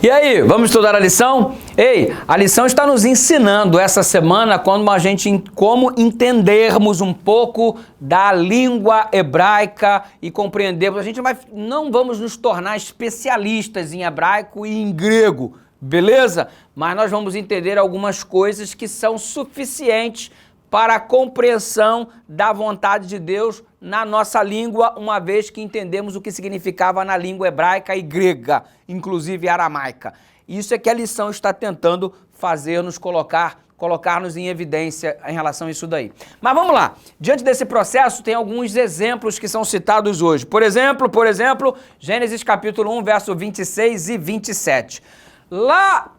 E aí, vamos estudar a lição? Ei, a lição está nos ensinando essa semana como entendermos um pouco da língua hebraica e compreendermos. Não vamos nos tornar especialistas em hebraico e em grego, beleza? Mas nós vamos entender algumas coisas que são suficientes para a compreensão da vontade de Deus na nossa língua, uma vez que entendemos o que significava na língua hebraica e grega, inclusive aramaica. Isso é que a lição está tentando fazer-nos colocar-nos em evidência em relação a isso daí. Mas vamos lá, diante desse processo tem alguns exemplos que são citados hoje. Por exemplo, Gênesis capítulo 1, verso 26 e 27. Lá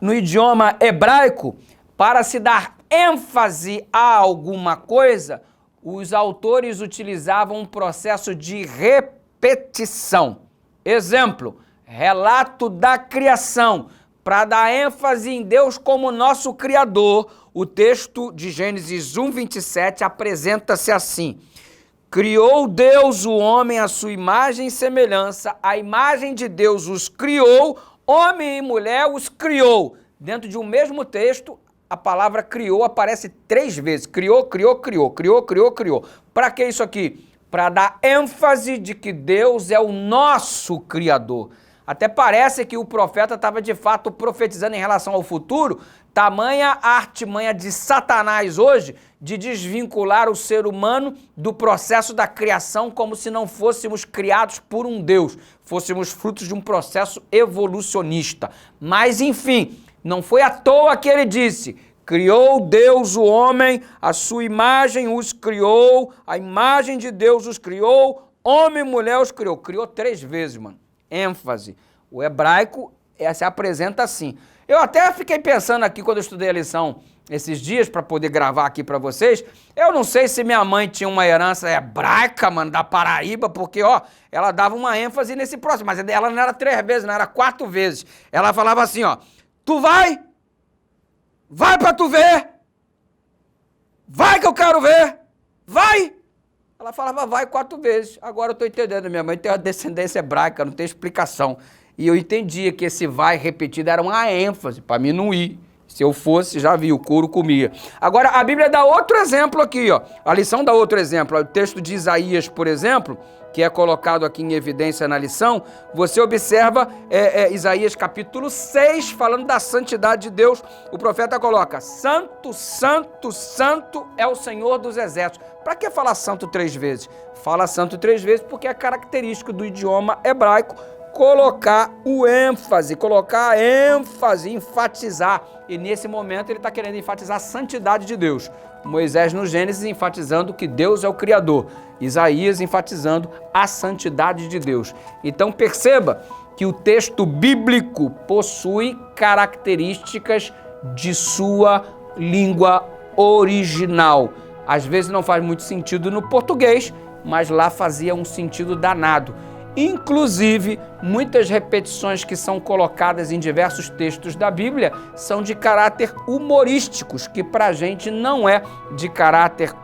no idioma hebraico, para se dar ênfase a alguma coisa, os autores utilizavam um processo de repetição. Exemplo, relato da criação. Para dar ênfase em Deus como nosso Criador, o texto de Gênesis 1, 27 apresenta-se assim: criou Deus o homem à sua imagem e semelhança, a imagem de Deus os criou, homem e mulher os criou. Dentro de um mesmo texto, a palavra criou aparece 3 vezes. Criou. Para que isso aqui? Para dar ênfase de que Deus é o nosso Criador. Até parece que o profeta estava de fato profetizando em relação ao futuro, tamanha a artimanha de Satanás hoje de desvincular o ser humano do processo da criação como se não fôssemos criados por um Deus, fôssemos frutos de um processo evolucionista. Mas enfim, não foi à toa que ele disse: criou Deus o homem, a sua imagem os criou, a imagem de Deus os criou, homem e mulher os criou. Criou 3 vezes, mano. ênfase. O hebraico se apresenta assim. Eu até fiquei pensando aqui quando eu estudei a lição esses dias para poder gravar aqui para vocês. Eu não sei se minha mãe tinha uma herança hebraica, mano, da Paraíba, porque, ó, ela dava uma ênfase nesse próximo, mas ela não era 3 vezes, não era 4 vezes. Ela falava assim, ó, tu vai pra tu ver, vai que eu quero ver, vai. Ela falava vai 4 vezes. Agora eu tô entendendo, minha mãe tem uma descendência hebraica, não tem explicação. E eu entendia que esse vai repetido era uma ênfase, para mim não ir. Se eu fosse, já vi, o couro comia. Agora, a Bíblia dá outro exemplo aqui, ó. A lição dá outro exemplo. O texto de Isaías, por exemplo, que é colocado aqui em evidência na lição, você observa Isaías capítulo 6, falando da santidade de Deus. O profeta coloca, santo, santo, santo é o Senhor dos exércitos. Para que falar santo 3 vezes? Fala santo 3 vezes porque é característico do idioma hebraico colocar a ênfase, enfatizar. E nesse momento ele está querendo enfatizar a santidade de Deus. Moisés no Gênesis enfatizando que Deus é o Criador. Isaías enfatizando a santidade de Deus. Então perceba que o texto bíblico possui características de sua língua original. Às vezes não faz muito sentido no português, mas lá fazia um sentido danado. Inclusive, muitas repetições que são colocadas em diversos textos da Bíblia são de caráter humorísticos, que pra gente não é de caráter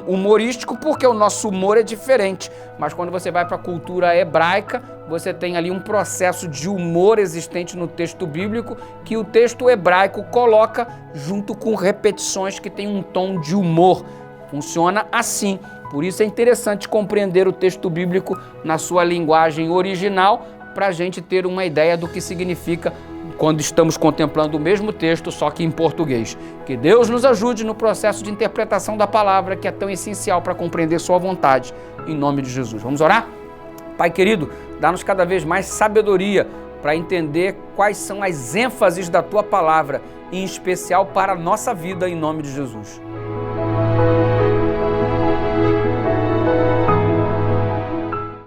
humorístico, porque o nosso humor é diferente. Mas quando você vai para a cultura hebraica, você tem ali um processo de humor existente no texto bíblico, que o texto hebraico coloca junto com repetições que tem um tom de humor. Funciona assim. Por isso é interessante compreender o texto bíblico na sua linguagem original para a gente ter uma ideia do que significa quando estamos contemplando o mesmo texto, só que em português. Que Deus nos ajude no processo de interpretação da palavra, que é tão essencial para compreender sua vontade, em nome de Jesus. Vamos orar? Pai querido, dá-nos cada vez mais sabedoria para entender quais são as ênfases da tua palavra, em especial para a nossa vida, em nome de Jesus.